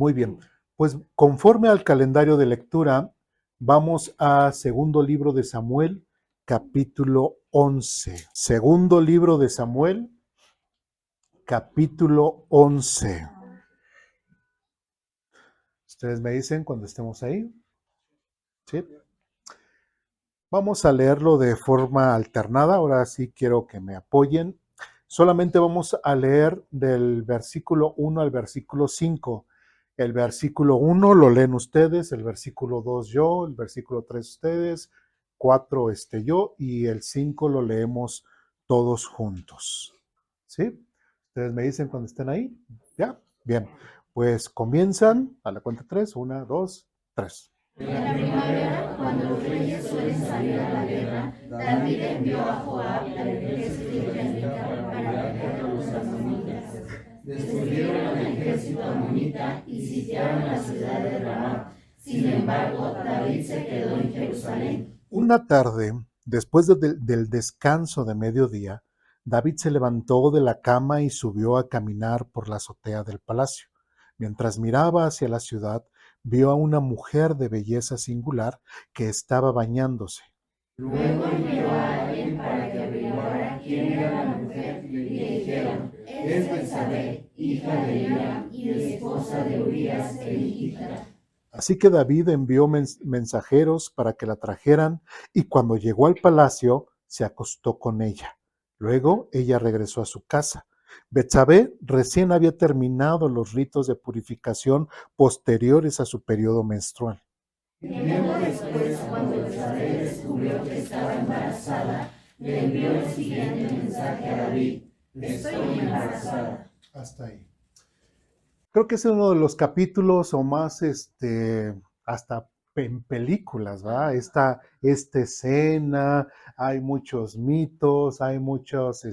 Muy bien. Pues conforme al calendario de lectura, vamos a segundo libro de Samuel, capítulo 11. Segundo libro de Samuel, capítulo 11. Ustedes me dicen cuando estemos ahí. ¿Sí? Vamos a leerlo de forma alternada. Ahora sí quiero que me apoyen. Solamente vamos a leer del versículo 1 al versículo 5. El versículo 1 lo leen ustedes, el versículo 2 yo, el versículo 3 ustedes, 4 yo y el 5 lo leemos todos juntos. ¿Sí? Ustedes me dicen cuando estén ahí. ¿Ya? Bien. Pues comienzan a la cuenta 3. 1, 2, 3. En la primavera, cuando los reyes suelen salir a la guerra, David envió a Joab y al ejército israelita para pelear con los amonitas. Destruyeron al ejército amonita y sitiaron la ciudad de Ramá. Sin embargo, David se quedó en Jerusalén. Una tarde, después del descanso de mediodía, David se levantó de la cama y subió a caminar por la azotea del palacio. Mientras miraba hacia la ciudad, vio a una mujer de belleza singular que estaba bañándose. Luego envió a alguien para que averiguara quién era la mujer y le dijeron: es Betsabé, hija de Eliam y esposa de Urías elitita. Así que David envió mensajeros para que la trajeran y cuando llegó al palacio se acostó con ella. Luego ella regresó a su casa. Betsabé recién había terminado los ritos de purificación posteriores a su periodo menstrual. Tiempo después, cuando Betsabé descubrió que estaba embarazada, le envió el siguiente mensaje a David: estoy embarazada. Hasta ahí. Creo que es uno de los capítulos o más, hasta en películas, ¿va? Esta escena, hay muchos mitos, hay muchos,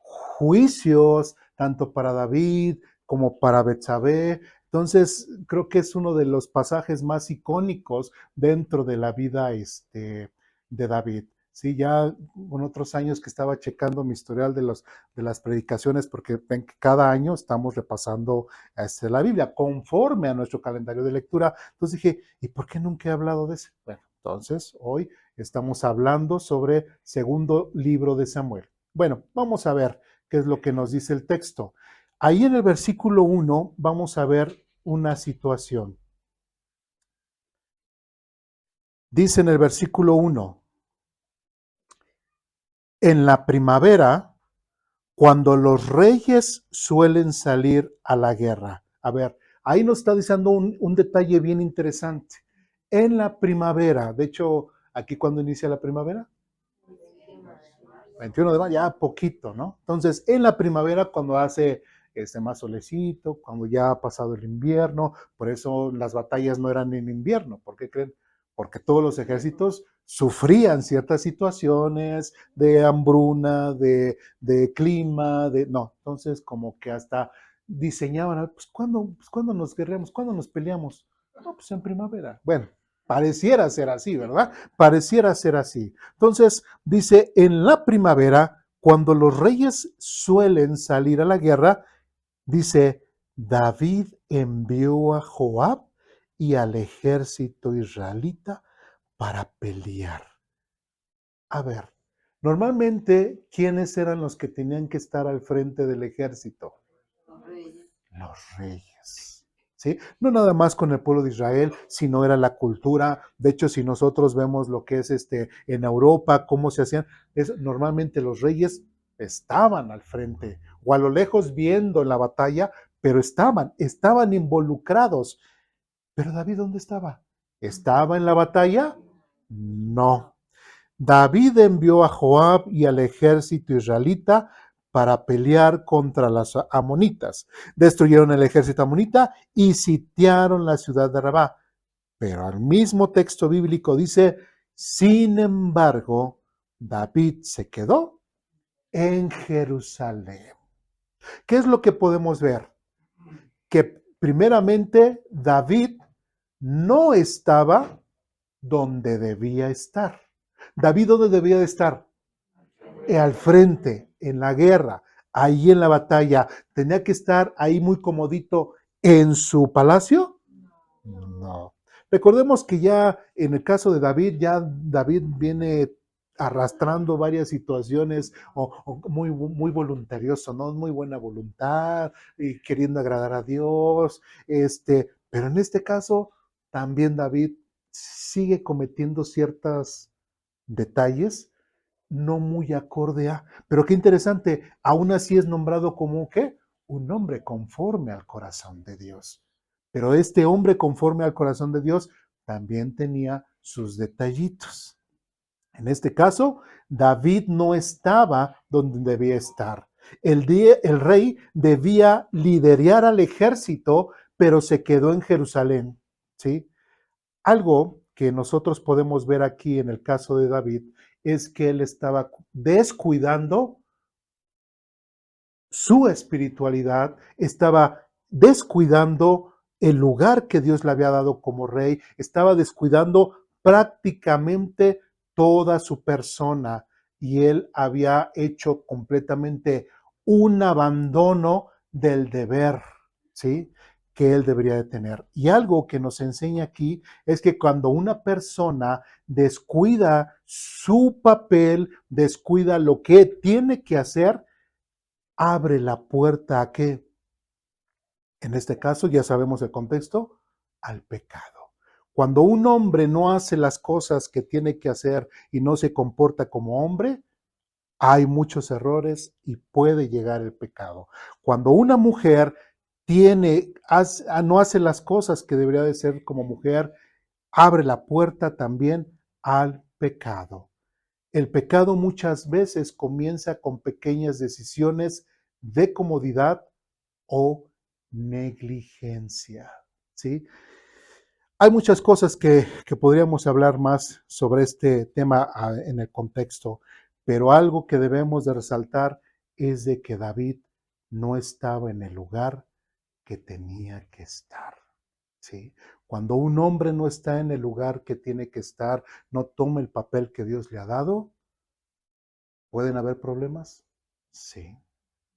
juicios, tanto para David como para Betsabé. Entonces, creo que es uno de los pasajes más icónicos dentro de la vida, de David. Sí, ya con otros años que estaba checando mi historial de las predicaciones, porque ven que cada año estamos repasando la Biblia conforme a nuestro calendario de lectura. Entonces dije, ¿y por qué nunca he hablado de eso? Bueno, entonces hoy estamos hablando sobre segundo libro de Samuel. Bueno, vamos a ver qué es lo que nos dice el texto. Ahí en el versículo 1 vamos a ver una situación. Dice en el versículo 1, en la primavera, cuando los reyes suelen salir a la guerra. A ver, ahí nos está diciendo un detalle bien interesante. En la primavera, de hecho, aquí cuando inicia la primavera, 21 de mayo, ya poquito, ¿no? Entonces, en la primavera, cuando hace más solecito, cuando ya ha pasado el invierno, por eso las batallas no eran en invierno. ¿Por qué creen? Porque todos los ejércitos sufrían ciertas situaciones de hambruna, de clima, no, entonces como que hasta diseñaban, pues ¿cuándo nos guerreamos? ¿Cuándo nos peleamos? No, pues en primavera. Bueno, pareciera ser así, ¿verdad? Pareciera ser así. Entonces, dice, en la primavera, cuando los reyes suelen salir a la guerra, dice, David envió a Joab y al ejército israelita para pelear. A ver, normalmente, ¿quiénes eran los que tenían que estar al frente del ejército? Los reyes. ¿Sí? No nada más con el pueblo de Israel, sino era la cultura. De hecho, si nosotros vemos lo que es en Europa, cómo se hacían, normalmente los reyes estaban al frente o a lo lejos viendo la batalla, pero estaban involucrados. Pero David, ¿dónde estaba? ¿Estaba en la batalla? No. David envió a Joab y al ejército israelita para pelear contra las amonitas. Destruyeron el ejército amonita y sitiaron la ciudad de Rabá. Pero al mismo texto bíblico dice, sin embargo, David se quedó en Jerusalén. ¿Qué es lo que podemos ver? Que primeramente David no estaba donde debía estar. David, ¿dónde debía de estar? Al frente, en la guerra, ahí en la batalla. Tenía que estar ahí muy comodito ¿En su palacio? No. Recordemos que ya en el caso de David, ya David viene arrastrando varias situaciones o muy voluntarioso, ¿no? Muy buena voluntad y queriendo agradar a Dios, pero en este caso también David sigue cometiendo ciertos detalles no muy acorde a, pero qué interesante, aún así es nombrado como ¿qué? Un hombre conforme al corazón de Dios. Pero este hombre conforme al corazón de Dios también tenía sus detallitos. En este caso, David no estaba donde debía estar. El rey debía liderar al ejército, pero se quedó en Jerusalén. ¿Sí? Algo que nosotros podemos ver aquí en el caso de David es que él estaba descuidando su espiritualidad, estaba descuidando el lugar que Dios le había dado como rey, estaba descuidando prácticamente toda su persona y él había hecho completamente un abandono del deber, ¿sí? Que él debería de tener. Y algo que nos enseña aquí es que cuando una persona descuida su papel, descuida lo que tiene que hacer, abre la puerta a qué. En este caso, ya sabemos el contexto, al pecado. Cuando un hombre no hace las cosas que tiene que hacer y no se comporta como hombre, hay muchos errores y puede llegar el pecado. Cuando una mujer no hace las cosas que debería de ser como mujer, abre la puerta también al pecado. El pecado muchas veces comienza con pequeñas decisiones de comodidad o negligencia, ¿sí? Hay muchas cosas que podríamos hablar más sobre este tema en el contexto, pero algo que debemos de resaltar es de que David no estaba en el lugar que tenía que estar, ¿sí? Cuando un hombre no está en el lugar que tiene que estar, no toma el papel que Dios le ha dado, ¿pueden haber problemas? Sí,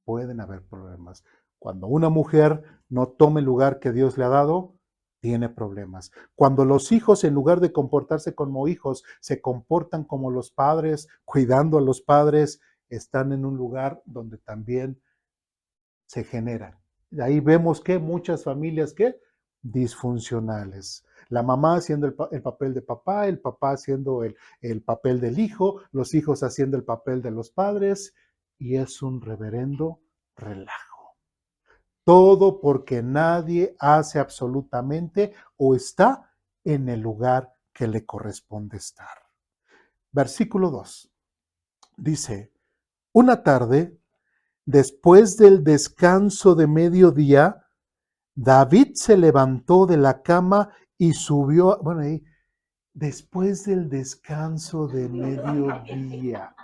pueden haber problemas. Cuando una mujer no toma el lugar que Dios le ha dado, tiene problemas. Cuando los hijos, en lugar de comportarse como hijos, se comportan como los padres, cuidando a los padres, están en un lugar donde también se generan. De ahí vemos que muchas familias que disfuncionales. La mamá haciendo el papel de papá, el papá haciendo el papel del hijo, los hijos haciendo el papel de los padres, y es un reverendo relajo. Todo porque nadie hace absolutamente o está en el lugar que le corresponde estar. Versículo 2. Dice, una tarde, después del descanso de mediodía, David se levantó de la cama y subió, bueno, ahí, después del descanso de mediodía,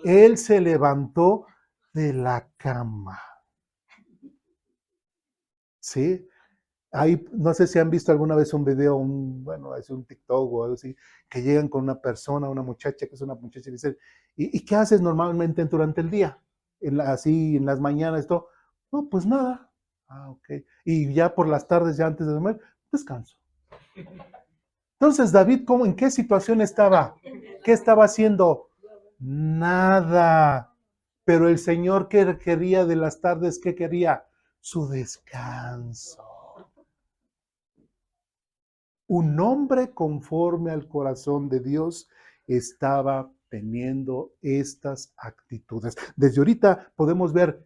él se levantó de la cama. ¿Sí? Ahí, no sé si han visto alguna vez un video, bueno, es un TikTok o algo así, que llegan con una persona, una muchacha, que es una muchacha, y dicen, ¿y qué haces normalmente durante el día? Así, en las mañanas, esto. No, pues nada. Ah, ok. Y ya por las tardes, ya antes de dormir, descanso. Entonces, David, ¿en qué situación estaba? ¿Qué estaba haciendo? Nada. Pero el Señor, ¿qué quería de las tardes? ¿Qué quería? Su descanso. Un hombre conforme al corazón de Dios estaba teniendo estas actitudes. Desde ahorita podemos ver,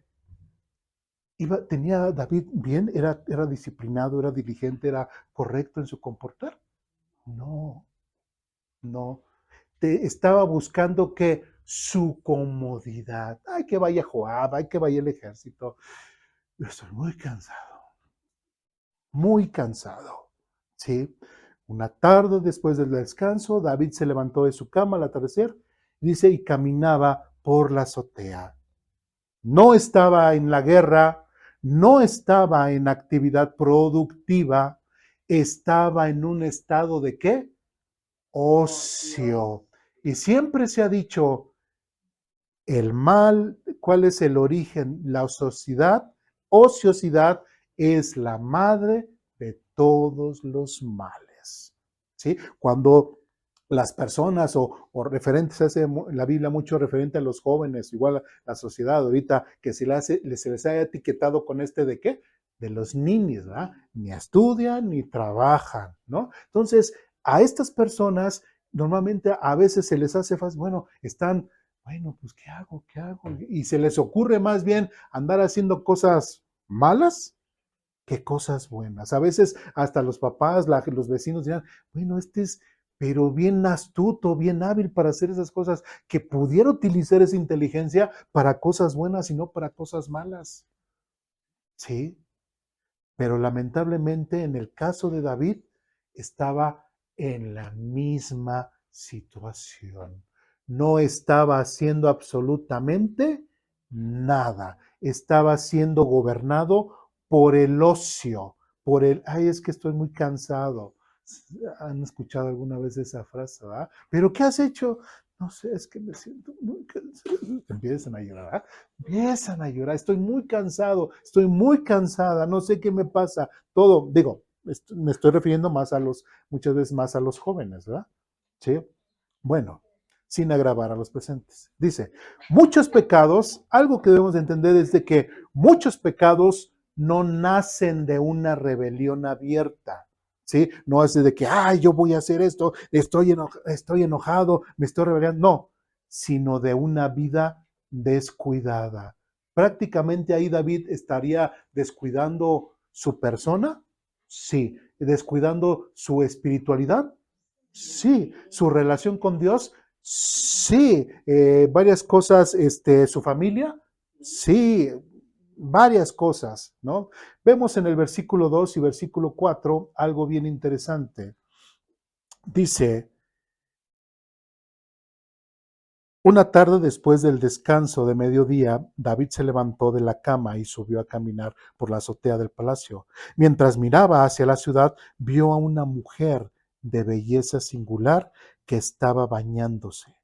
tenía David bien, era disciplinado, era diligente, era correcto en su comportar. No, no. Estaba buscando que su comodidad. Ay, que vaya Joab, ay, que vaya el ejército. Yo estoy muy cansado, muy cansado. ¿Sí? Una tarde después del descanso, David se levantó de su cama al atardecer, dice, y caminaba por la azotea. No estaba en la guerra, no estaba en actividad productiva, estaba en un estado de ¿qué? Ocio. Y siempre se ha dicho, el mal, ¿cuál es el origen? La ociosidad es la madre de todos los males. ¿Sí? Cuando las personas o referentes, hace la Biblia mucho referente a los jóvenes, igual a la sociedad ahorita, que se les haya etiquetado con ¿de qué? De los ninis, ¿verdad? Ni estudian ni trabajan, ¿no? Entonces, a estas personas normalmente a veces se les hace fácil, bueno, están, bueno, pues ¿qué hago? ¿Qué hago? Y se les ocurre más bien andar haciendo cosas malas que cosas buenas. A veces hasta los papás, los vecinos dirán, bueno, este es pero bien astuto, bien hábil para hacer esas cosas, que pudiera utilizar esa inteligencia para cosas buenas y no para cosas malas. Sí, pero lamentablemente en el caso de David estaba en la misma situación. No estaba haciendo absolutamente nada. Estaba siendo gobernado por el ocio, por el, ay, es que estoy muy cansado. ¿Han escuchado alguna vez esa frase, verdad? ¿Pero qué has hecho? No sé, es que me siento muy cansado. Empiezan a llorar, ¿verdad? Empiezan a llorar, estoy muy cansado, estoy muy cansada, no sé qué me pasa. Todo, digo, me estoy refiriendo más muchas veces más a los jóvenes, ¿verdad? Sí. Bueno, sin agravar a los presentes. Dice, muchos pecados, algo que debemos de entender es de que muchos pecados no nacen de una rebelión abierta. ¿Sí? No es de que, ay, yo voy a hacer esto, estoy enojado, me estoy rebelando. No, sino de una vida descuidada. Prácticamente ahí David estaría descuidando su persona, sí, descuidando su espiritualidad, sí, su relación con Dios, sí, varias cosas, su familia, sí, varias cosas, ¿no? Vemos en el versículo 2 y versículo 4 algo bien interesante. Dice, una tarde después del descanso de mediodía, David se levantó de la cama y subió a caminar por la azotea del palacio. Mientras miraba hacia la ciudad, vio a una mujer de belleza singular que estaba bañándose.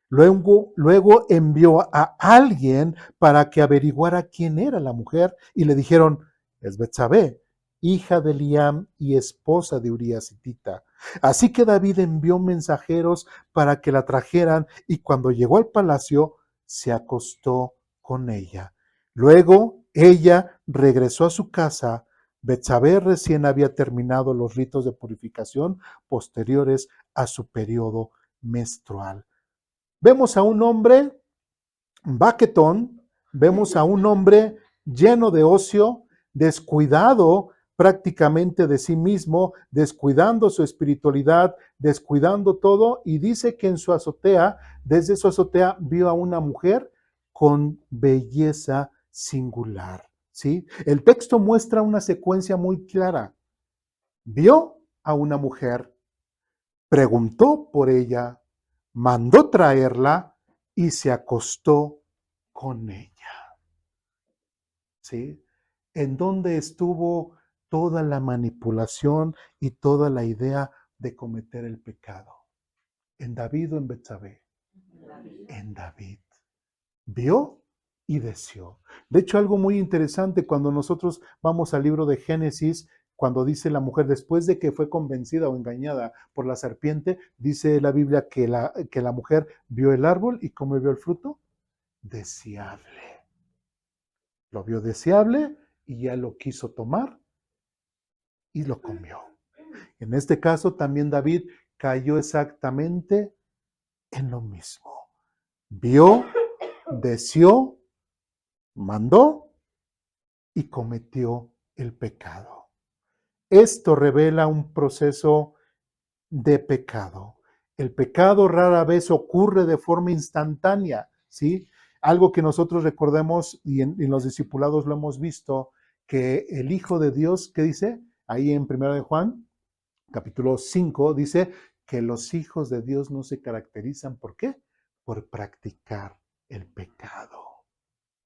Luego envió a alguien para que averiguara quién era la mujer y le dijeron, es Betsabé, hija de Eliam y esposa de Urías hitita. Así que David envió mensajeros para que la trajeran y cuando llegó al palacio se acostó con ella. Luego ella regresó a su casa. Betsabé recién había terminado los ritos de purificación posteriores a su periodo menstrual. Vemos a un hombre baquetón, vemos a un hombre lleno de ocio, descuidado prácticamente de sí mismo, descuidando su espiritualidad, descuidando todo, y dice que en su azotea, desde su azotea, vio a una mujer con belleza singular. ¿Sí? El texto muestra una secuencia muy clara. Vio a una mujer, preguntó por ella, mandó traerla y se acostó con ella. ¿Sí? ¿En dónde estuvo toda la manipulación y toda la idea de cometer el pecado? ¿En David o en Betsabé? En David. Vio y deseó. De hecho, algo muy interesante cuando nosotros vamos al libro de Génesis, cuando dice la mujer, después de que fue convencida o engañada por la serpiente, dice la Biblia que la mujer vio el árbol y ¿cómo vio el fruto? Deseable. Lo vio deseable y ya lo quiso tomar y lo comió. En este caso también David cayó exactamente en lo mismo. Vio, deseó, mandó y cometió el pecado. Esto revela un proceso de pecado. El pecado rara vez ocurre de forma instantánea, ¿sí? Algo que nosotros recordemos y en los discipulados lo hemos visto, que el Hijo de Dios, ¿qué dice? Ahí en 1 de Juan, capítulo 5, dice que los hijos de Dios no se caracterizan, ¿por qué? Por practicar el pecado.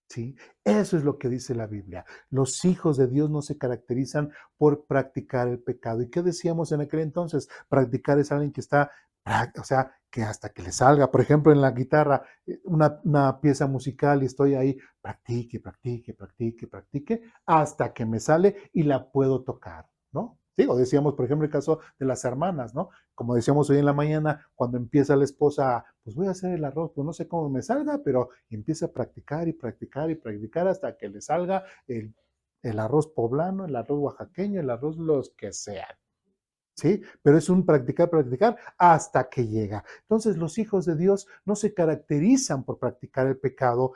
¿Sí? Eso es lo que dice la Biblia. Los hijos de Dios no se caracterizan por practicar el pecado. ¿Y qué decíamos en aquel entonces? Practicar es alguien que está, o sea, que hasta que le salga. Por ejemplo, en la guitarra, una pieza musical y estoy ahí, practique, practique, practique, practique, hasta que me sale y la puedo tocar, ¿no? Sí, o decíamos, por ejemplo, el caso de las hermanas, ¿no? Como decíamos hoy en la mañana, cuando empieza la esposa, pues voy a hacer el arroz, pues no sé cómo me salga, pero empieza a practicar y practicar y practicar hasta que le salga el arroz poblano, el arroz oaxaqueño, el arroz los que sean. ¿Sí? Pero es un practicar, practicar hasta que llega. Entonces los hijos de Dios no se caracterizan por practicar el pecado,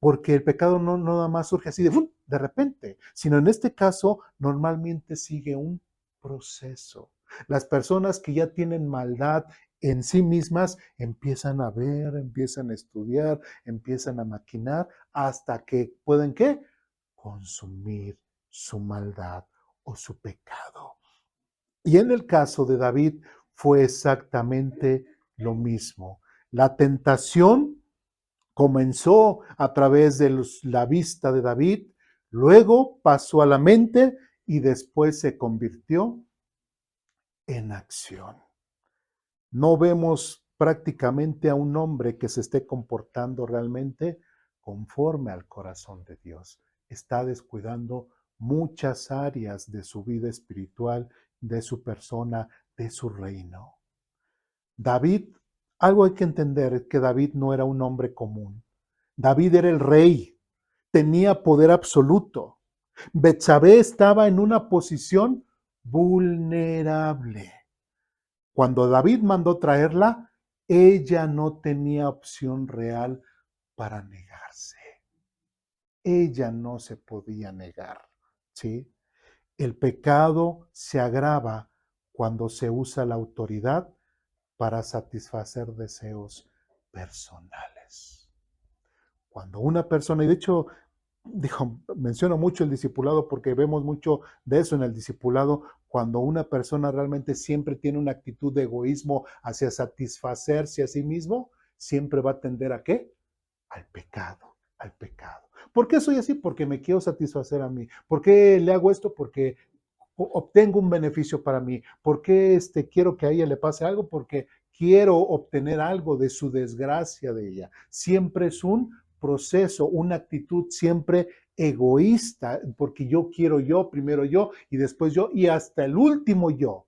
porque el pecado no nada más surge así de repente, sino en este caso normalmente sigue un proceso. Las personas que ya tienen maldad en sí mismas empiezan a ver, empiezan a estudiar, empiezan a maquinar hasta que pueden ¿qué? Consumir su maldad o su pecado. Y en el caso de David fue exactamente lo mismo. La tentación comenzó a través de la vista de David, luego pasó a la mente y después se convirtió en acción. No vemos prácticamente a un hombre que se esté comportando realmente conforme al corazón de Dios. Está descuidando muchas áreas de su vida espiritual, de su persona, de su reino. David, algo hay que entender, es que David no era un hombre común. David era el rey, tenía poder absoluto. Betsabé estaba en una posición vulnerable. Cuando David mandó traerla, ella no tenía opción real para negarse. Ella no se podía negar, ¿sí? El pecado se agrava cuando se usa la autoridad para satisfacer deseos personales. Cuando una persona, y de hecho, menciono mucho el discipulado porque vemos mucho de eso en el discipulado, cuando una persona realmente siempre tiene una actitud de egoísmo hacia satisfacerse a sí mismo, siempre va a tender a ¿qué? Al pecado, al pecado. ¿Por qué soy así? Porque me quiero satisfacer a mí. ¿Por qué le hago esto? Porque obtengo un beneficio para mí. ¿Por qué quiero que a ella le pase algo? Porque quiero obtener algo de su desgracia de ella. Siempre es un proceso, una actitud siempre egoísta, porque yo quiero yo, primero yo y después yo y hasta el último yo,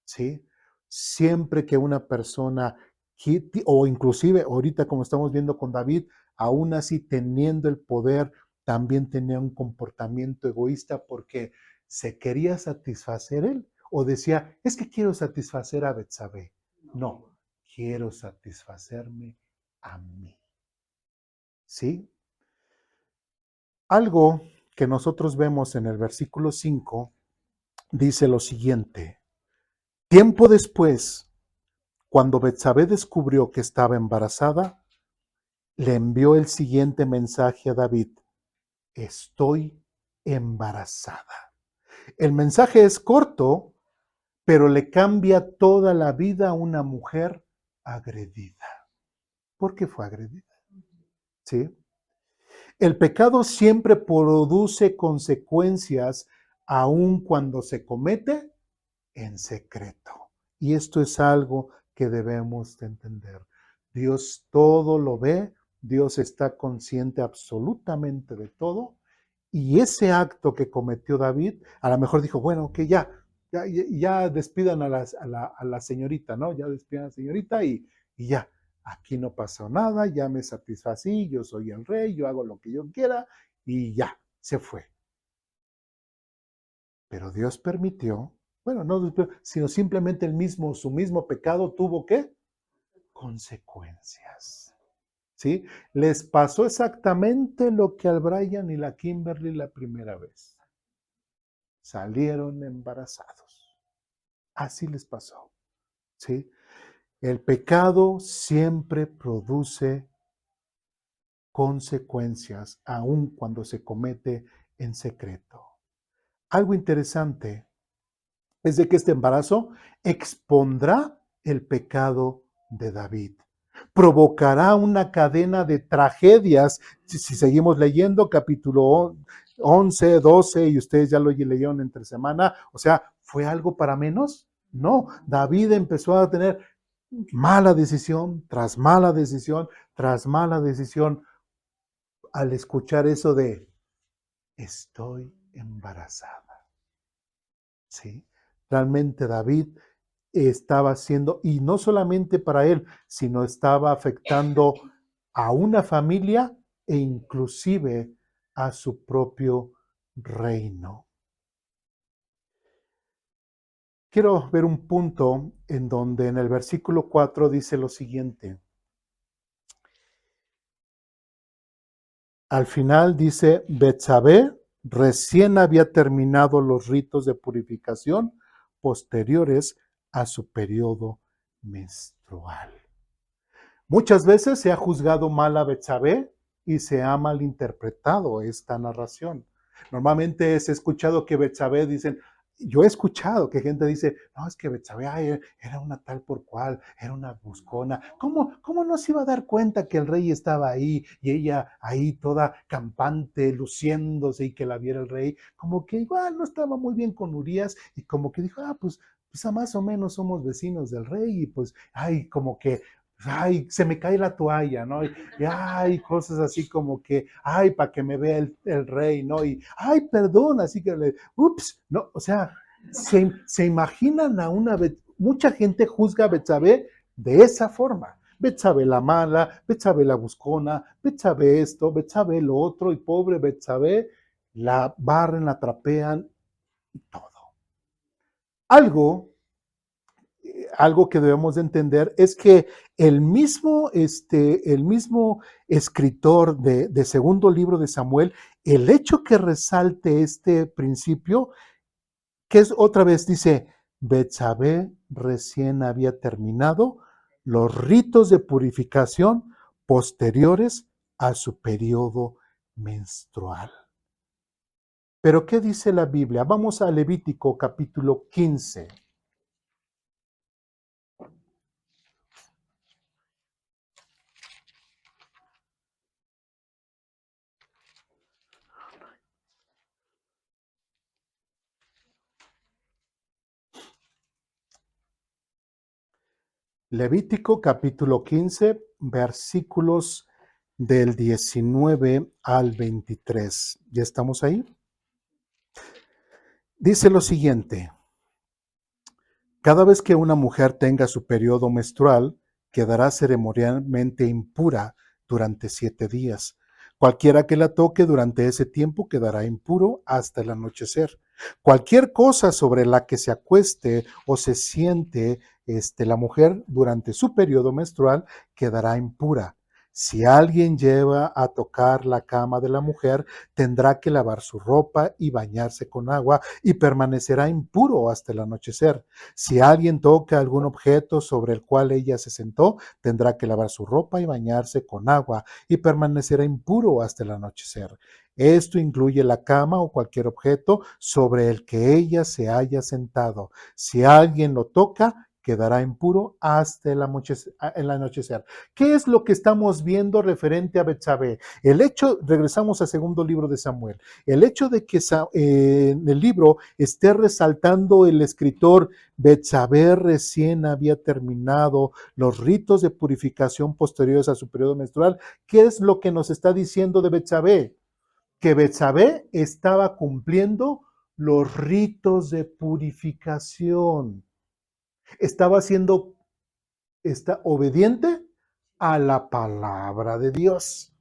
¿sí? Siempre que una persona, o inclusive ahorita como estamos viendo con David, aún así teniendo el poder, también tenía un comportamiento egoísta porque se quería satisfacer él o decía, es que quiero satisfacer a Betsabé. No, quiero satisfacerme a mí. ¿Sí? Algo que nosotros vemos en el versículo 5 dice lo siguiente: tiempo después, cuando Betsabé descubrió que estaba embarazada, le envió el siguiente mensaje a David: estoy embarazada. El mensaje es corto, pero le cambia toda la vida a una mujer agredida. ¿Por qué fue agredida? ¿Sí? El pecado siempre produce consecuencias aun cuando se comete en secreto. Y esto es algo que debemos de entender. Dios todo lo ve, Dios está consciente absolutamente de todo. Y ese acto que cometió David, a lo mejor dijo, bueno, que ya despidan a la señorita, ¿no? Ya despidan a la señorita y ya, aquí no pasó nada, ya me satisfací, yo soy el rey, yo hago lo que yo quiera y ya, se fue. Pero Dios permitió, bueno, no, sino simplemente su mismo pecado tuvo ¿qué? Consecuencias. ¿Sí? Les pasó exactamente lo que al Brian y la Kimberly la primera vez. Salieron embarazados. Así les pasó. ¿Sí? El pecado siempre produce consecuencias, aun cuando se comete en secreto. Algo interesante es de que este embarazo expondrá el pecado de David. Provocará una cadena de tragedias. Si seguimos leyendo, capítulo 11, 12, y ustedes ya lo leyeron entre semana, o sea, ¿fue algo para menos? No, David empezó a tener mala decisión, tras mala decisión, tras mala decisión, al escuchar eso de estoy embarazada. ¿Sí? Realmente David estaba haciendo, y no solamente para él, sino estaba afectando a una familia e inclusive a su propio reino. Quiero ver un punto en donde en el versículo 4 dice lo siguiente. Al final dice, Betsabé recién había terminado los ritos de purificación posteriores a su periodo menstrual. Muchas veces se ha juzgado mal a Betsabé y se ha malinterpretado esta narración. Normalmente es escuchado que Betsabé dicen, yo he escuchado que gente dice, no, es que Betsabé era una tal por cual, era una buscona. ¿Cómo no se iba a dar cuenta que el rey estaba ahí y ella ahí toda campante, luciéndose y que la viera el rey? Como que igual no estaba muy bien con Urías y como que dijo, pues más o menos somos vecinos del rey y pues, ay, como que ay, se me cae la toalla, ¿no? Ay, cosas así como que, ay, para que me vea el rey, ¿no? Y, ay, perdón, así que ups, ¿no? O sea, se imaginan a mucha gente juzga a Betsabé de esa forma. Betsabé la mala, Betsabé la buscona, Betsabé esto, Betsabé lo otro, y pobre Betsabé la barren, la trapean y todo. Algo algo que debemos de entender es que el mismo escritor de segundo libro de Samuel, el hecho que resalte este principio, que es otra vez, dice, Betsabé recién había terminado los ritos de purificación posteriores a su periodo menstrual. Pero ¿qué dice la Biblia? Vamos a Levítico capítulo 15. Levítico capítulo 15, versículos del 19 al 23. ¿Ya estamos ahí? Dice lo siguiente: cada vez que una mujer tenga su periodo menstrual, quedará ceremonialmente impura durante 7 días. Cualquiera que la toque durante ese tiempo quedará impuro hasta el anochecer. Cualquier cosa sobre la que se acueste o se siente la mujer durante su periodo menstrual quedará impura. Si alguien lleva a tocar la cama de la mujer, tendrá que lavar su ropa y bañarse con agua y permanecerá impuro hasta el anochecer. Si alguien toca algún objeto sobre el cual ella se sentó, tendrá que lavar su ropa y bañarse con agua y permanecerá impuro hasta el anochecer. Esto incluye la cama o cualquier objeto sobre el que ella se haya sentado. Si alguien lo toca, quedará impuro hasta el anochecer. ¿Qué es lo que estamos viendo referente a Betsabé? El hecho, regresamos al segundo libro de Samuel, el hecho de que en el libro esté resaltando el escritor Betsabé recién había terminado los ritos de purificación posteriores a su periodo menstrual. ¿Qué es lo que nos está diciendo de Betsabé? Que Betsabé estaba cumpliendo los ritos de purificación. Estaba siendo obediente a la palabra de Dios.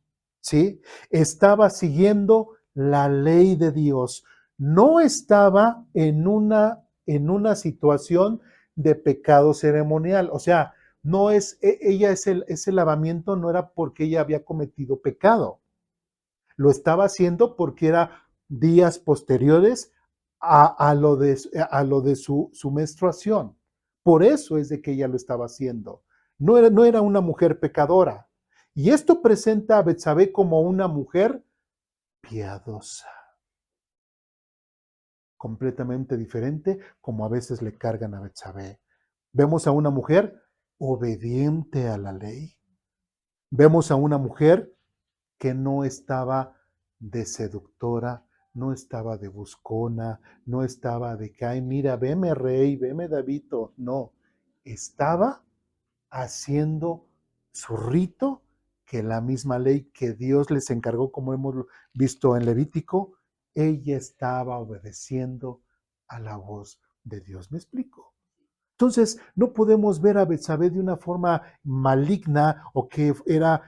¿Sí? Estaba siguiendo la ley de Dios. No estaba en una situación de pecado ceremonial. O sea, no es, ella ese lavamiento no era porque ella había cometido pecado. Lo estaba haciendo porque era días posteriores a lo de su menstruación. Por eso es de que ella lo estaba haciendo. No era una mujer pecadora. Y esto presenta a Betsabé como una mujer piadosa, completamente diferente como a veces le cargan a Betsabé. Vemos a una mujer obediente a la ley. Vemos a una mujer que no estaba de seductora, no estaba de buscona, no estaba de que, ay, mira, veme rey, veme Davito. No, estaba haciendo su rito, que la misma ley que Dios les encargó, como hemos visto en Levítico, ella estaba obedeciendo a la voz de Dios. ¿Me explico? Entonces, no podemos ver a Betsabé de una forma maligna o que era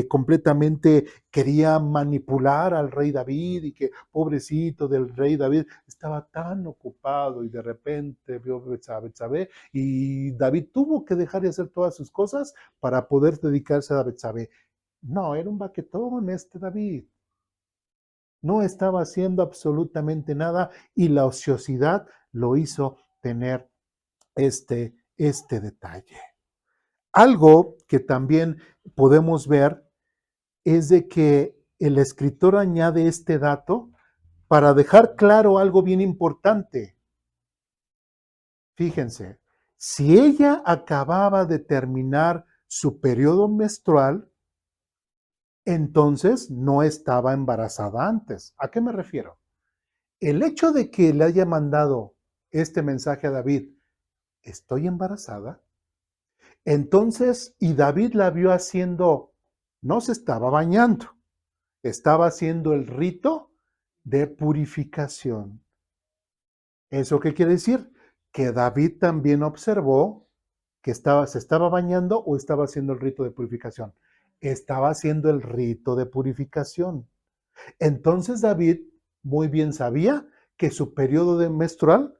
completamente, quería manipular al rey David y que pobrecito del rey David estaba tan ocupado y de repente vio a Betsabé y David tuvo que dejar de hacer todas sus cosas para poder dedicarse a Betsabé. No, era un baquetón David. No estaba haciendo absolutamente nada y la ociosidad lo hizo tener este detalle. Algo que también podemos ver es de que el escritor añade este dato para dejar claro algo bien importante. Fíjense, si ella acababa de terminar su periodo menstrual, entonces no estaba embarazada antes. ¿A qué me refiero? El hecho de que le haya mandado este mensaje a David, estoy embarazada, entonces, y David la vio haciendo, no se estaba bañando, estaba haciendo el rito de purificación. ¿Eso qué quiere decir? Que David también observó que se estaba bañando o estaba haciendo el rito de purificación. Estaba haciendo el rito de purificación. Entonces David muy bien sabía que su periodo de menstrual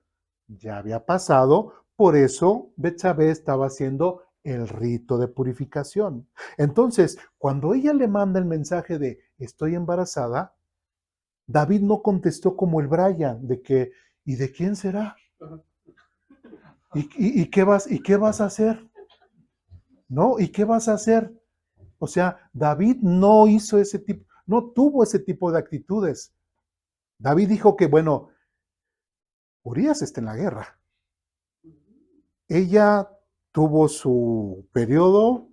ya había pasado, por eso Betsabé estaba haciendo el rito de purificación. Entonces, cuando ella le manda el mensaje de estoy embarazada, David no contestó como el Brian, de que, ¿y de quién será? ¿Y qué vas a hacer? ¿No? ¿Y qué vas a hacer? O sea, David no hizo ese tipo, no tuvo ese tipo de actitudes. David dijo que, bueno, Urías está en la guerra. Ella tuvo su periodo,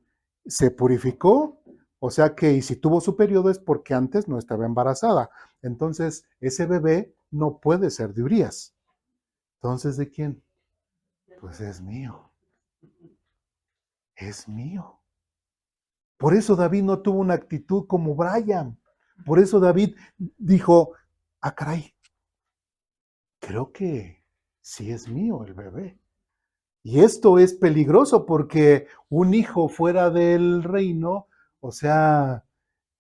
se purificó, o sea que, y si tuvo su periodo es porque antes no estaba embarazada. Entonces, ese bebé no puede ser de Urías. Entonces, ¿de quién? Pues es mío. Es mío. Por eso David no tuvo una actitud como Brian. Por eso David dijo, ah, caray, creo que sí es mío el bebé. Y esto es peligroso porque un hijo fuera del reino, o sea,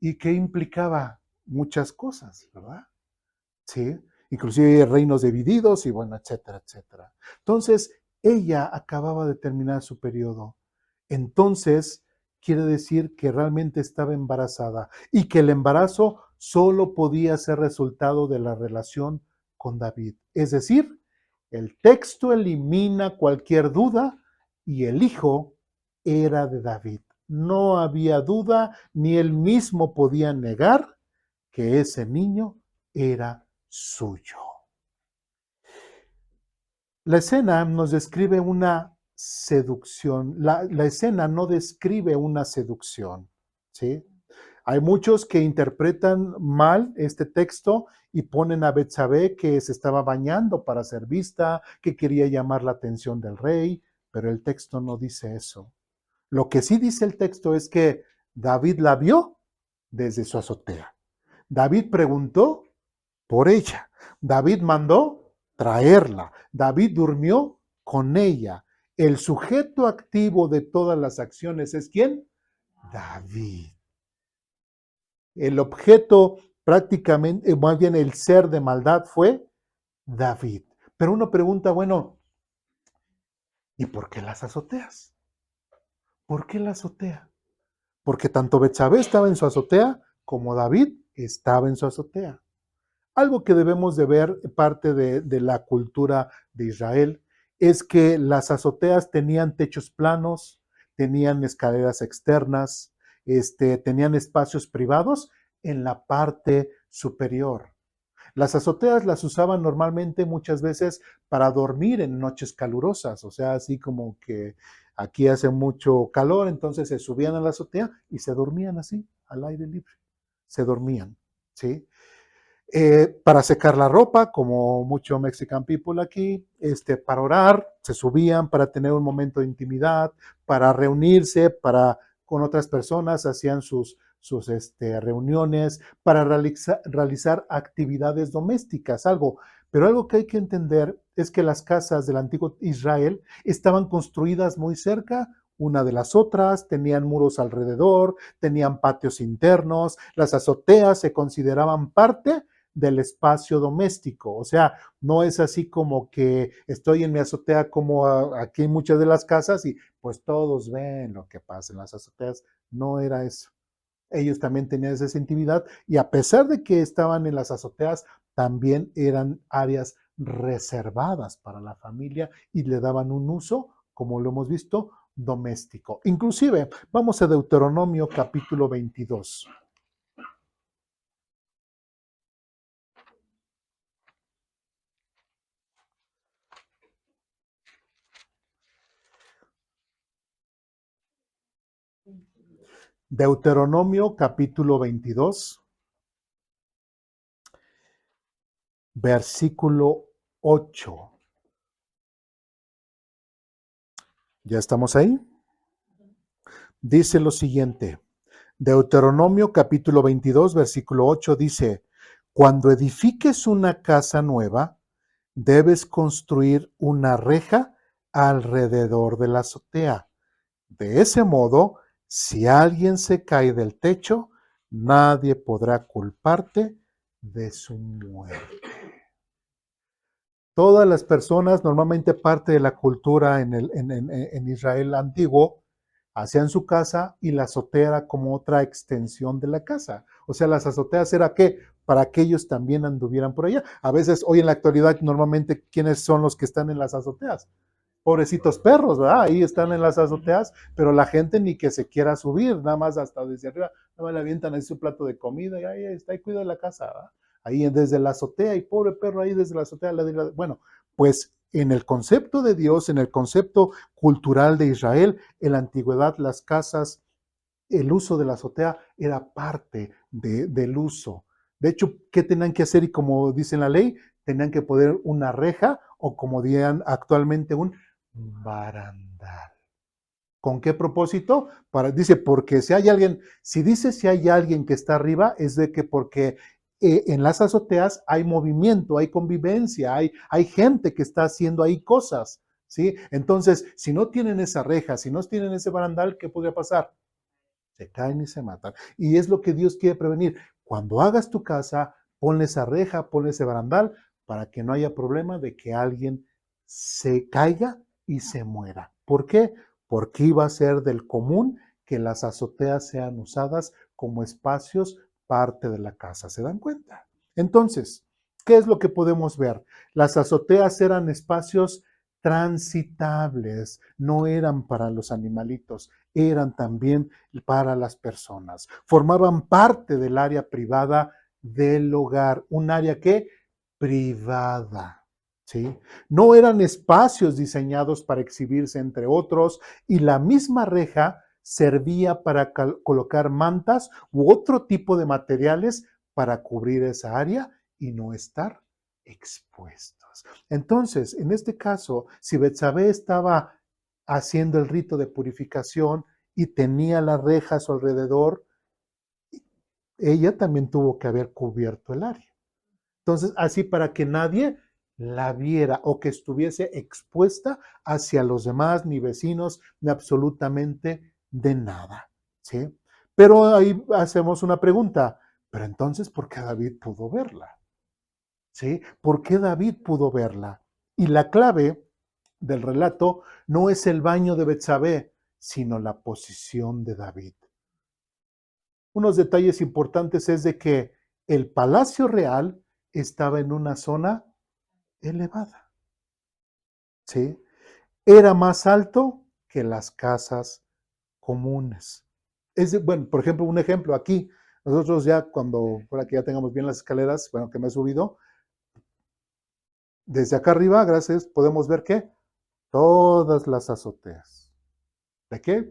¿y qué implicaba? Muchas cosas, ¿verdad? Sí, inclusive reinos divididos y bueno, etcétera, etcétera. Entonces, ella acababa de terminar su periodo. Entonces, quiere decir que realmente estaba embarazada y que el embarazo solo podía ser resultado de la relación con David. Es decir, el texto elimina cualquier duda y el hijo era de David. No había duda, ni él mismo podía negar que ese niño era suyo. La escena nos describe una seducción. La escena no describe una seducción, ¿sí? Hay muchos que interpretan mal este texto y ponen a Betsabé que se estaba bañando para ser vista, que quería llamar la atención del rey, pero el texto no dice eso. Lo que sí dice el texto es que David la vio desde su azotea. David preguntó por ella. David mandó traerla. David durmió con ella. El sujeto activo de todas las acciones es ¿quién? David. El objeto prácticamente, más bien el ser de maldad fue David. Pero uno pregunta, bueno, ¿y por qué las azoteas? ¿Por qué la azotea? Porque tanto Betsabé estaba en su azotea como David estaba en su azotea. Algo que debemos de ver, parte de la cultura de Israel, es que las azoteas tenían techos planos, tenían escaleras externas, tenían espacios privados en la parte superior. Las azoteas las usaban normalmente muchas veces para dormir en noches calurosas, o sea, así como que aquí hace mucho calor, entonces se subían a la azotea y se dormían así, al aire libre, se dormían, ¿sí? Para secar la ropa, como mucho Mexican people aquí, para orar, se subían para tener un momento de intimidad, para reunirse, para con otras personas, hacían sus reuniones, para realizar actividades domésticas, algo. Pero algo que hay que entender es que las casas del antiguo Israel estaban construidas muy cerca una de las otras, tenían muros alrededor, tenían patios internos, las azoteas se consideraban parte del espacio doméstico. O sea, no es así como que estoy en mi azotea como aquí en muchas de las casas y pues todos ven lo que pasa en las azoteas. No era eso. Ellos también tenían esa intimidad y a pesar de que estaban en las azoteas, también eran áreas reservadas para la familia y le daban un uso, como lo hemos visto, doméstico. Inclusive, vamos a Deuteronomio capítulo 22. Deuteronomio capítulo 22, versículo 8. ¿Ya estamos ahí? Dice lo siguiente. Deuteronomio capítulo 22, versículo 8 dice, cuando edifiques una casa nueva, debes construir una reja alrededor de la azotea. De ese modo, si alguien se cae del techo, nadie podrá culparte de su muerte. Todas las personas, normalmente parte de la cultura en Israel antiguo, hacían su casa y la azotea era como otra extensión de la casa. O sea, las azoteas era ¿qué? Para que ellos también anduvieran por allá. A veces, hoy en la actualidad, normalmente, ¿quiénes son los que están en las azoteas? Pobrecitos perros, ¿verdad? Ahí están en las azoteas, pero la gente ni que se quiera subir, nada más hasta desde arriba, nada más le avientan ahí su plato de comida y ahí está, ahí cuida la casa, ¿verdad? Ahí desde la azotea, y pobre perro ahí desde la azotea. Bueno, pues en el concepto de Dios, en el concepto cultural de Israel, en la antigüedad las casas, el uso de la azotea era parte del uso. De hecho, ¿qué tenían que hacer? Y como dice la ley, tenían que poner una reja o como dirían actualmente un barandal. ¿Con qué propósito? Dice, porque si hay alguien, si dice si hay alguien que está arriba, es de que porque en las azoteas hay movimiento, hay convivencia, hay gente que está haciendo ahí cosas, ¿sí? Entonces, si no tienen esa reja, si no tienen ese barandal, ¿qué podría pasar? Se caen y se matan. Y es lo que Dios quiere prevenir. Cuando hagas tu casa, ponle esa reja, ponle ese barandal, para que no haya problema de que alguien se caiga y se muera. ¿Por qué? Porque iba a ser del común que las azoteas sean usadas como espacios parte de la casa. ¿Se dan cuenta? Entonces, ¿qué es lo que podemos ver? Las azoteas eran espacios transitables, no eran para los animalitos, eran también para las personas. Formaban parte del área privada del hogar, un área que privada. ¿Sí? No eran espacios diseñados para exhibirse entre otros y la misma reja servía para colocar mantas u otro tipo de materiales para cubrir esa área y no estar expuestos. Entonces, en este caso, si Betsabé estaba haciendo el rito de purificación y tenía la reja a su alrededor, ella también tuvo que haber cubierto el área. Entonces, así para que nadie la viera o que estuviese expuesta hacia los demás, ni vecinos, ni absolutamente de nada. ¿Sí? Pero ahí hacemos una pregunta, pero entonces, ¿por qué David pudo verla? ¿Sí? ¿Por qué David pudo verla? Y la clave del relato no es el baño de Betsabé, sino la posición de David. Unos detalles importantes es de que el palacio real estaba en una zona elevada, ¿sí? Era más alto que las casas comunes. Bueno, por ejemplo, un ejemplo aquí, nosotros ya cuando, para que ya tengamos bien las escaleras, bueno, que me he subido, desde acá arriba, gracias, podemos ver que todas las azoteas. ¿De qué?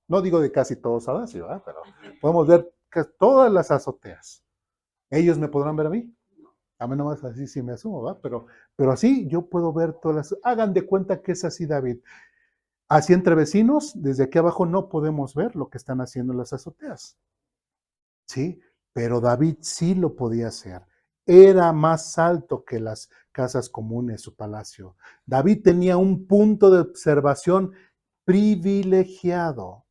No digo de casi todos Adasio, ¿verdad? Pero podemos ver que todas las azoteas. ¿Ellos me podrán ver a mí? A mí nomás así sí me asumo, ¿va? Pero así yo puedo ver todas las... Hagan de cuenta que es así, David. Así entre vecinos, desde aquí abajo no podemos ver lo que están haciendo en las azoteas, ¿sí? Pero David sí lo podía hacer. Era más alto que las casas comunes, su palacio. David tenía un punto de observación privilegiado.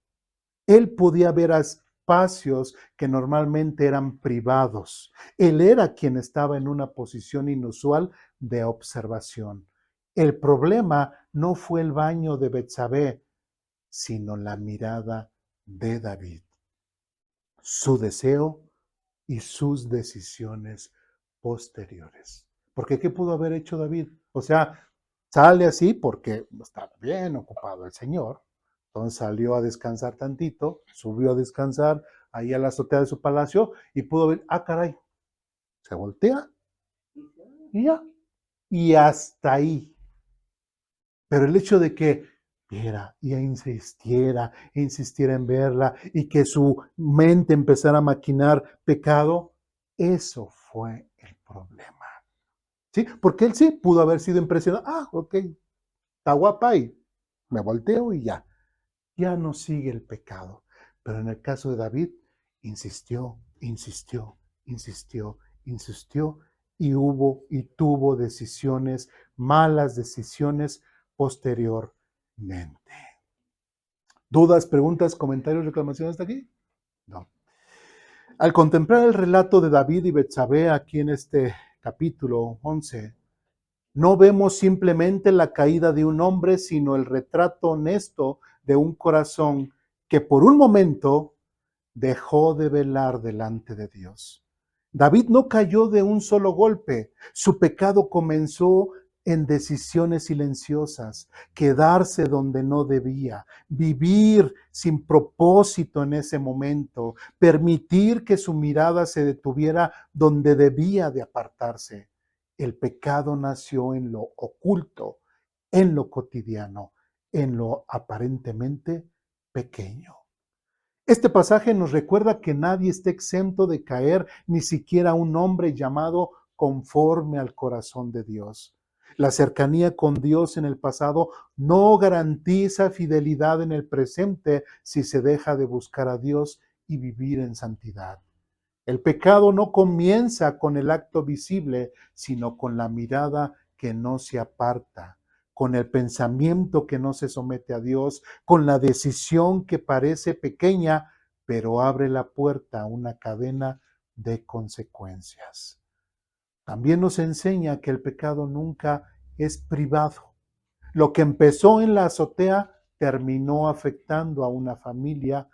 Él podía ver espacios que normalmente eran privados. Él era quien estaba en una posición inusual de observación. El problema no fue el baño de Betsabé, sino la mirada de David, su deseo y sus decisiones posteriores. Porque ¿qué pudo haber hecho David? O sea, sale así porque estaba bien ocupado el Señor. Entonces salió a descansar tantito, subió a descansar ahí a la azotea de su palacio y pudo ver, ah, caray, se voltea y ya. Y hasta ahí. Pero el hecho de que viera y e insistiera en verla y que su mente empezara a maquinar pecado, eso fue el problema. ¿Sí? Porque él sí pudo haber sido impresionado. Ah, ok, está guapa y me volteo y ya. Ya no sigue el pecado. Pero en el caso de David, insistió, insistió, insistió, insistió y hubo y tuvo decisiones, malas decisiones posteriormente. ¿Dudas, preguntas, comentarios, reclamaciones hasta aquí? No. Al contemplar el relato de David y Betsabé aquí en este capítulo 11, no vemos simplemente la caída de un hombre, sino el retrato honesto de un corazón que por un momento dejó de velar delante de Dios. David no cayó de un solo golpe. Su pecado comenzó en decisiones silenciosas, quedarse donde no debía, vivir sin propósito en ese momento, permitir que su mirada se detuviera donde debía de apartarse. El pecado nació en lo oculto, en lo cotidiano, en lo aparentemente pequeño. Este pasaje nos recuerda que nadie está exento de caer, ni siquiera un hombre llamado conforme al corazón de Dios. La cercanía con Dios en el pasado no garantiza fidelidad en el presente si se deja de buscar a Dios y vivir en santidad. El pecado no comienza con el acto visible, sino con la mirada que no se aparta, con el pensamiento que no se somete a Dios, con la decisión que parece pequeña, pero abre la puerta a una cadena de consecuencias. También nos enseña que el pecado nunca es privado. Lo que empezó en la azotea terminó afectando a una familia,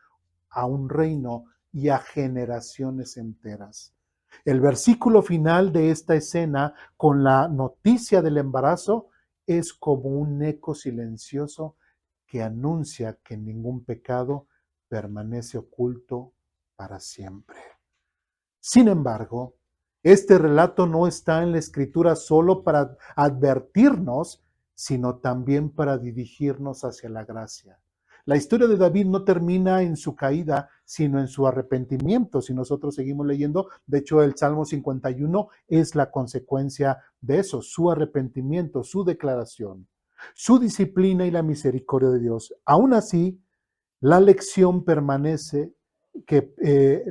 a un reino y a generaciones enteras. El versículo final de esta escena, con la noticia del embarazo, es como un eco silencioso que anuncia que ningún pecado permanece oculto para siempre. Sin embargo, este relato no está en la escritura solo para advertirnos, sino también para dirigirnos hacia la gracia. La historia de David no termina en su caída, sino en su arrepentimiento. Si nosotros seguimos leyendo, de hecho el Salmo 51 es la consecuencia de eso, su arrepentimiento, su declaración, su disciplina y la misericordia de Dios. Aún así, la lección permanece,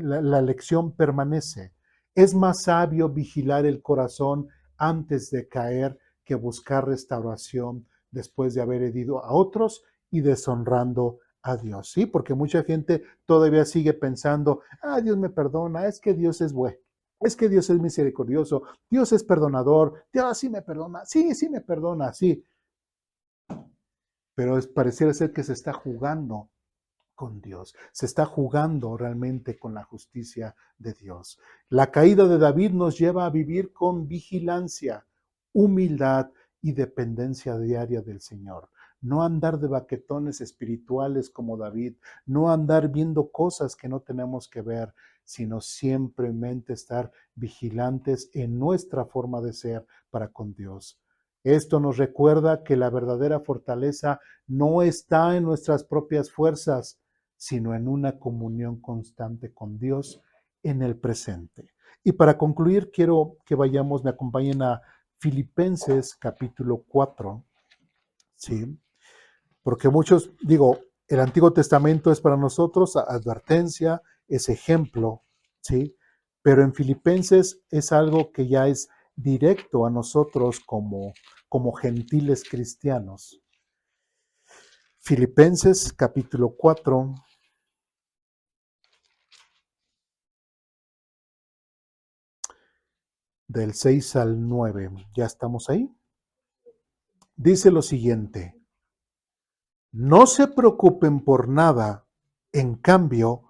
la lección permanece. Es más sabio vigilar el corazón antes de caer que buscar restauración después de haber herido a otros y deshonrando a Dios, ¿sí? Porque mucha gente todavía sigue pensando, ah, Dios me perdona, es que Dios es bueno, es que Dios es misericordioso, Dios es perdonador, Dios sí me perdona, sí, sí me perdona, sí. Pero pareciera ser que se está jugando con Dios, se está jugando realmente con la justicia de Dios. La caída de David nos lleva a vivir con vigilancia, humildad y dependencia diaria del Señor. No andar de baquetones espirituales como David, no andar viendo cosas que no tenemos que ver, sino simplemente estar vigilantes en nuestra forma de ser para con Dios. Esto nos recuerda que la verdadera fortaleza no está en nuestras propias fuerzas, sino en una comunión constante con Dios en el presente. Y para concluir, quiero que vayamos, me acompañen a Filipenses capítulo 4, ¿sí? Porque muchos, digo, el Antiguo Testamento es para nosotros advertencia, es ejemplo, ¿sí? Pero en Filipenses es algo que ya es directo a nosotros como gentiles cristianos. Filipenses capítulo 4, del 6 al 9. ¿Ya estamos ahí? Dice lo siguiente: no se preocupen por nada, en cambio,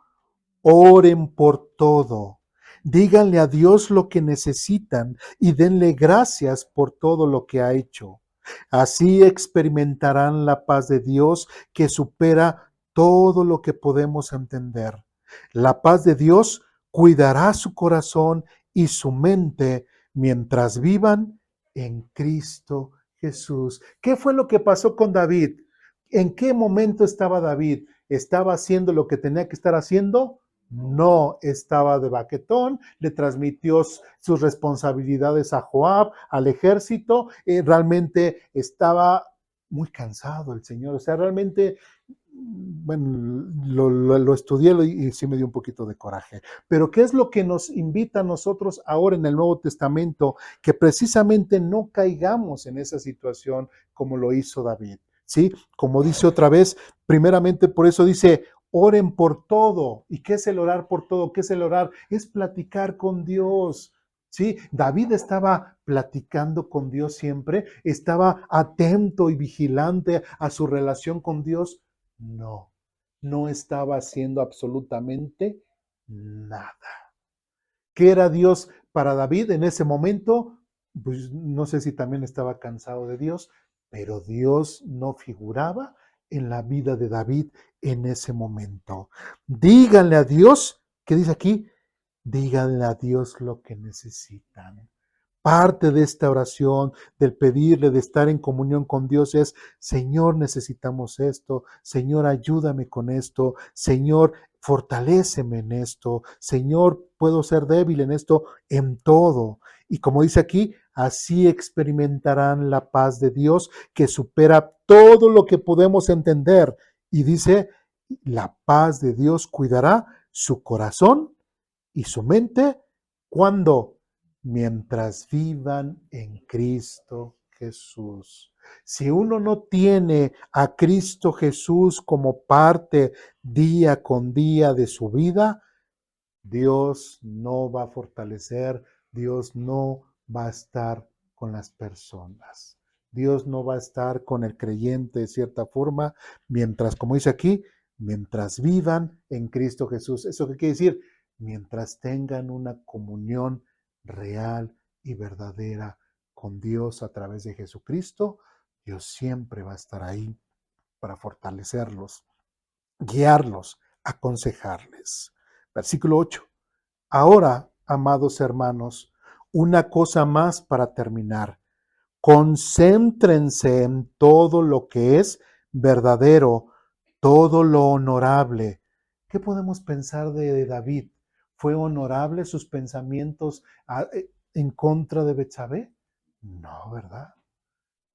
oren por todo. Díganle a Dios lo que necesitan y denle gracias por todo lo que ha hecho. Así experimentarán la paz de Dios que supera todo lo que podemos entender. La paz de Dios cuidará su corazón y su mente mientras vivan en Cristo Jesús. ¿Qué fue lo que pasó con David? ¿En qué momento estaba David? ¿Estaba haciendo lo que tenía que estar haciendo? No, estaba de baquetón, le transmitió sus responsabilidades a Joab, al ejército, realmente estaba muy cansado el Señor, o sea, realmente, bueno, lo estudié y sí me dio un poquito de coraje. Pero ¿qué es lo que nos invita a nosotros ahora en el Nuevo Testamento? Que precisamente no caigamos en esa situación como lo hizo David, ¿sí? Como dice otra vez, primeramente por eso dice, oren por todo. ¿Y qué es el orar por todo? ¿Qué es el orar? Es platicar con Dios. Sí, David estaba platicando con Dios siempre, estaba atento y vigilante a su relación con Dios. No, no estaba haciendo absolutamente nada. ¿Qué era Dios para David en ese momento? Pues no sé si también estaba cansado de Dios, pero Dios no figuraba en la vida de David en ese momento. Díganle a Dios, ¿qué dice aquí? Díganle a Dios lo que necesitan. Parte de esta oración, del pedirle, de estar en comunión con Dios es, Señor, necesitamos esto, Señor, ayúdame con esto, Señor, fortaléceme en esto, Señor, puedo ser débil en esto, en todo. Y como dice aquí, así experimentarán la paz de Dios que supera todo lo que podemos entender. Y dice, la paz de Dios cuidará su corazón y su mente cuando mientras vivan en Cristo Jesús. Si uno no tiene a Cristo Jesús como parte día con día de su vida, Dios no va a fortalecer, Dios no va a estar con las personas. Dios no va a estar con el creyente de cierta forma, mientras, como dice aquí, mientras vivan en Cristo Jesús. ¿Eso qué quiere decir? Mientras tengan una comunión real y verdadera con Dios a través de Jesucristo, Dios siempre va a estar ahí para fortalecerlos, guiarlos, aconsejarles. Versículo 8. Ahora, amados hermanos, una cosa más para terminar. Concéntrense en todo lo que es verdadero, todo lo honorable. ¿Qué podemos pensar de David? ¿Fue honorable sus pensamientos en contra de Betsabé? No, ¿verdad?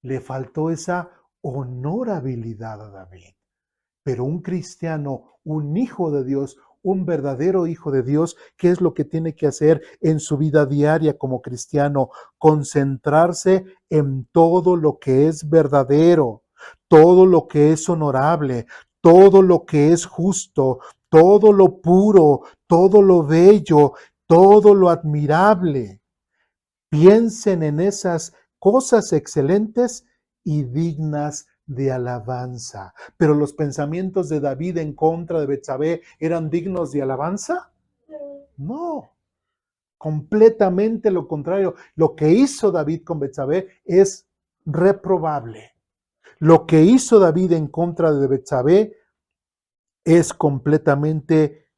Le faltó esa honorabilidad a David. Pero un cristiano, un hijo de Dios, un verdadero hijo de Dios, ¿qué es lo que tiene que hacer en su vida diaria como cristiano? Concentrarse en todo lo que es verdadero, todo lo que es honorable, todo lo que es justo, todo lo puro, todo lo bello, todo lo admirable. Piensen en esas cosas excelentes y dignas de alabanza. Pero los pensamientos de David en contra de Betsabé eran dignos de alabanza? No, completamente lo contrario. Lo que hizo David con Betsabé es reprobable. Lo que hizo David en contra de Betsabé es completamente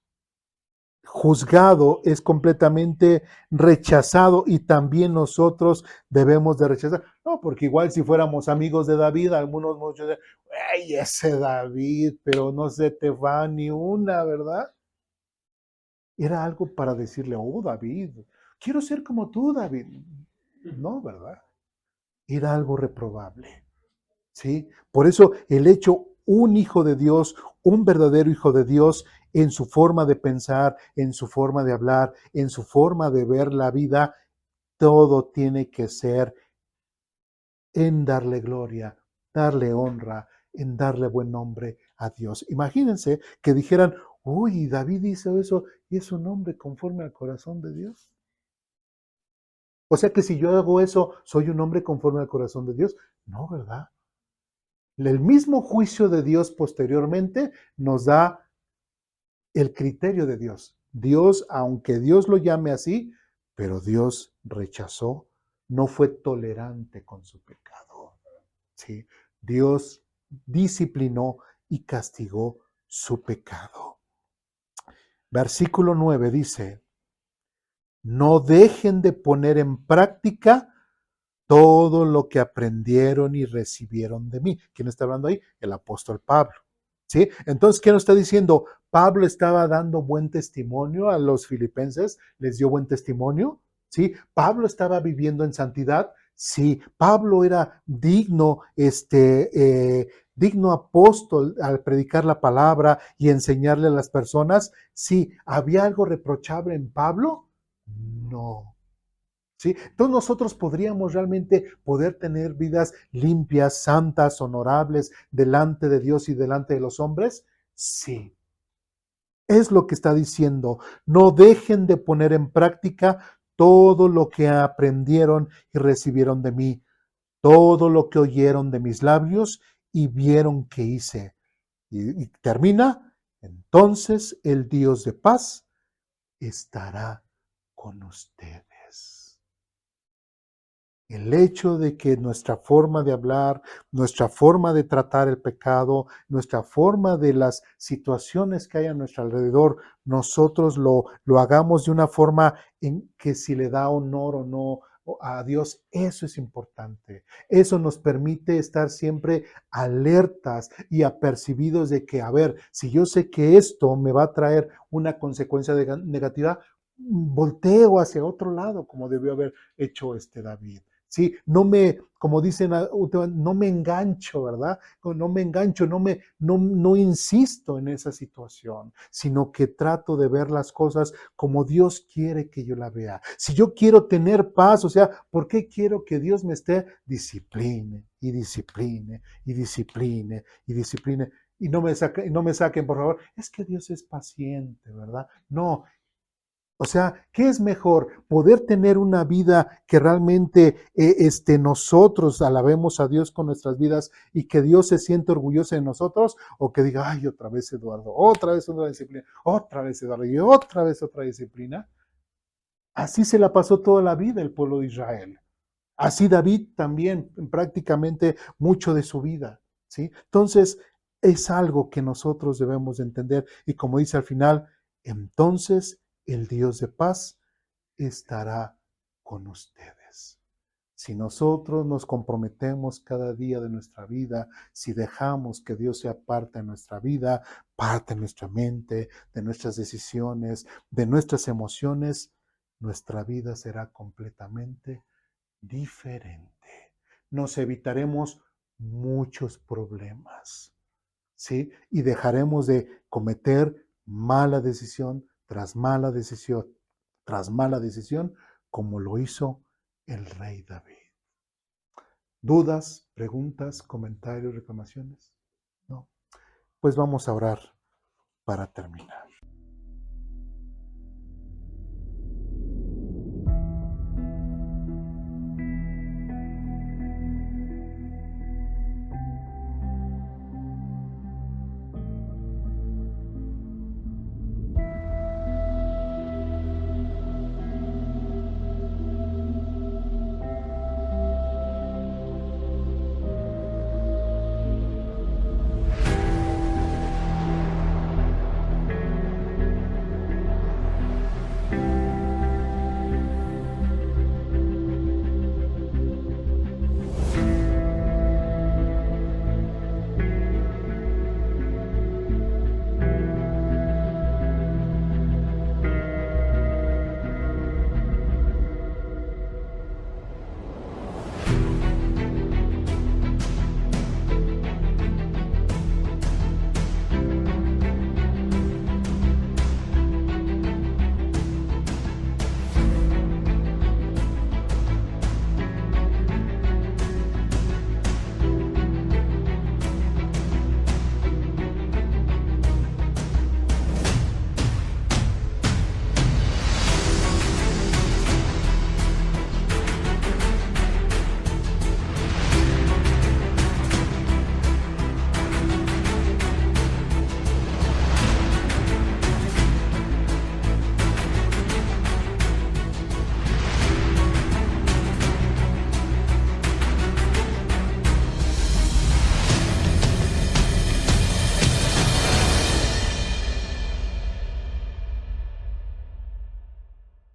juzgado, es completamente rechazado y también nosotros debemos de rechazar. No, porque igual si fuéramos amigos de David, algunos muchos de, ay, ese David, pero no se te va ni una, ¿verdad? Era algo para decirle, oh David, quiero ser como tú, David. No, ¿verdad? Era algo reprobable. ¿Sí? Por eso el hecho, un hijo de Dios, un verdadero hijo de Dios, en su forma de pensar, en su forma de hablar, en su forma de ver la vida, todo tiene que ser en darle gloria, darle honra, en darle buen nombre a Dios. Imagínense que dijeran, uy, David hizo eso y es un hombre conforme al corazón de Dios. O sea que si yo hago eso, ¿soy un hombre conforme al corazón de Dios? No, ¿verdad? El mismo juicio de Dios posteriormente nos da el criterio de Dios. Dios, aunque Dios lo llame así, pero Dios rechazó, no fue tolerante con su pecado. ¿Sí? Dios disciplinó y castigó su pecado. Versículo 9 dice, no dejen de poner en práctica todo lo que aprendieron y recibieron de mí. ¿Quién está hablando ahí? El apóstol Pablo. ¿Sí? Entonces, ¿qué nos está diciendo? Pablo estaba dando buen testimonio a los filipenses, les dio buen testimonio. ¿Sí? Pablo estaba viviendo en santidad. Sí, Pablo era digno, digno apóstol al predicar la palabra y enseñarle a las personas. Sí, ¿había algo reprochable en Pablo? No. ¿Sí? Entonces nosotros podríamos realmente poder tener vidas limpias, santas, honorables delante de Dios y delante de los hombres. Sí, es lo que está diciendo. No dejen de poner en práctica todo lo que aprendieron y recibieron de mí, todo lo que oyeron de mis labios y vieron que hice. Y termina, entonces el Dios de paz estará con ustedes. El hecho de que nuestra forma de hablar, nuestra forma de tratar el pecado, nuestra forma de las situaciones que hay a nuestro alrededor, nosotros lo hagamos de una forma en que si le da honor o no a Dios, eso es importante. Eso nos permite estar siempre alertas y apercibidos de que, a ver, si yo sé que esto me va a traer una consecuencia negativa, volteo hacia otro lado, como debió haber hecho David. Sí, no me, como dicen, no me engancho, ¿verdad? No me engancho, no insisto en esa situación, sino que trato de ver las cosas como Dios quiere que yo la vea. Si yo quiero tener paz, o sea, ¿por qué quiero que Dios me esté discipline y discipline y discipline y discipline? Y no me saquen, por favor, es que Dios es paciente, ¿verdad? No, o sea, ¿qué es mejor? Poder tener una vida que realmente nosotros alabemos a Dios con nuestras vidas y que Dios se siente orgulloso de nosotros, o que diga, ay, otra vez Eduardo, otra vez otra disciplina, otra vez Eduardo y otra vez otra disciplina. Así se la pasó toda la vida el pueblo de Israel. Así David también, prácticamente mucho de su vida. ¿Sí? Entonces, es algo que nosotros debemos de entender. Y como dice al final, entonces el Dios de paz estará con ustedes. Si nosotros nos comprometemos cada día de nuestra vida, si dejamos que Dios sea parte de nuestra vida, parte de nuestra mente, de nuestras decisiones, de nuestras emociones, nuestra vida será completamente diferente. Nos evitaremos muchos problemas, ¿sí? Y dejaremos de cometer mala decisión tras mala decisión, tras mala decisión, como lo hizo el rey David. ¿Dudas, preguntas, comentarios, reclamaciones? No. Pues vamos a orar para terminar.